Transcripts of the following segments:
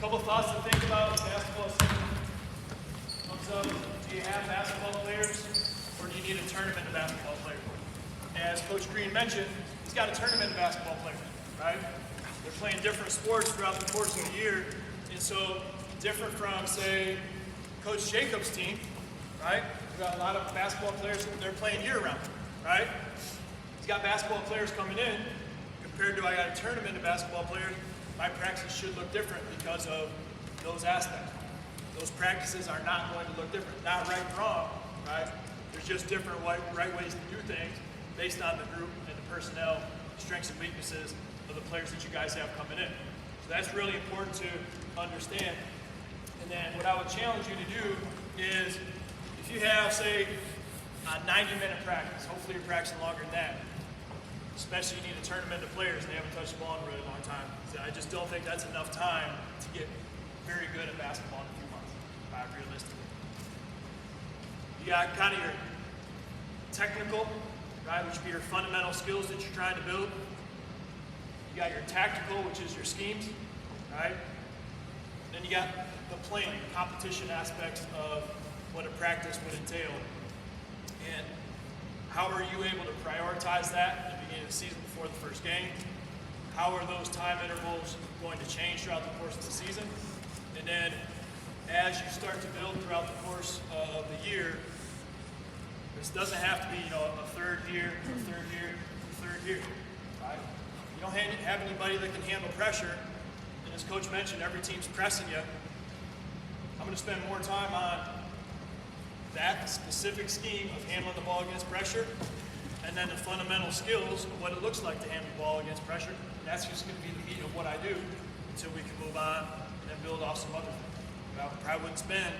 Couple thoughts to think about as basketball season comes up. Do you have basketball players, or do you need a tournament of basketball players? As Coach Green mentioned, he's got a tournament of basketball players, right? They're playing different sports throughout the course of the year, and so different from, say, Coach Jacobs' team, right? We've got a lot of basketball players that they're playing year-round, right? He's got basketball players coming in compared to I got a tournament of basketball players. My practice should look different because of those aspects. Those practices are not going to look different. Not right and wrong, right? There's just different right ways to do things based on the group and the personnel, strengths and weaknesses of the players that you guys have coming in. So that's really important to understand. And then what I would challenge you to do is, if you have, say, a 90-minute practice, hopefully you're practicing longer than that, especially you need a tournament of players and they haven't touched the ball in a really long time. So I just don't think that's enough time to get very good at basketball in a few months, realistically. You got kind of your technical, right, which would be your fundamental skills that you're trying to build. You got your tactical, which is your schemes, right? Then you got the playing, competition aspects of what a practice would entail. And how are you able to prioritize that at the beginning of the season before the first game? How are those time intervals going to change throughout the course of the season? And then as you start to build throughout the course of the year, this doesn't have to be, a third year, right? You don't have anybody that can handle pressure. And as Coach mentioned, every team's pressing you. I'm going to spend more time on that specific scheme of handling the ball against pressure, and then the fundamental skills of what it looks like to handle the ball against pressure. That's just going to be the meat of what I do until we can move on and then build off some other things. I probably wouldn't spend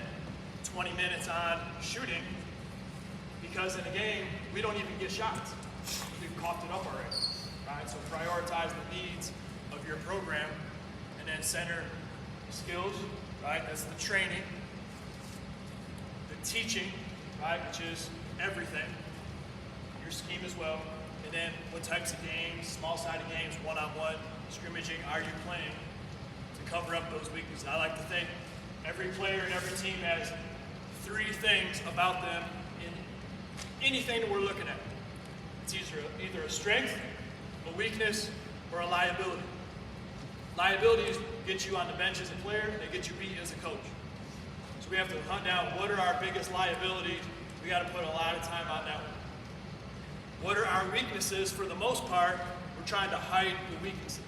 20 minutes on shooting, because in a game, we don't even get shots. We've coughed it up already, right? So prioritize the needs of your program, and then center skills, right? That's the training. Teaching, right, which is everything, your scheme as well, and then what types of games, small-sided games, one-on-one, scrimmaging are you playing to cover up those weaknesses. I like to think every player and every team has three things about them in anything that we're looking at. It's either a strength, a weakness, or a liability. Liabilities get you on the bench as a player, they get you beat as a coach. We have to hunt down what are our biggest liabilities. We got to put a lot of time on that one. What are our weaknesses? For the most part, we're trying to hide the weaknesses.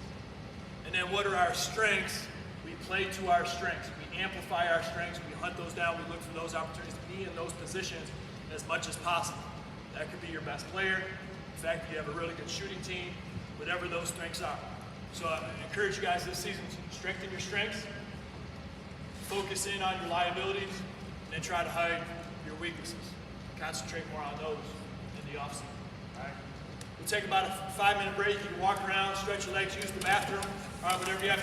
And then what are our strengths? We play to our strengths. We amplify our strengths. We hunt those down. We look for those opportunities to be in those positions as much as possible. That could be your best player. In fact, you have a really good shooting team, whatever those strengths are. So I encourage you guys this season to strengthen your strengths, focus in on your liabilities, and then try to hide your weaknesses. Concentrate more on those in the offseason. All right? We'll take about a 5-minute break. You can walk around, stretch your legs, use the bathroom, whatever you have to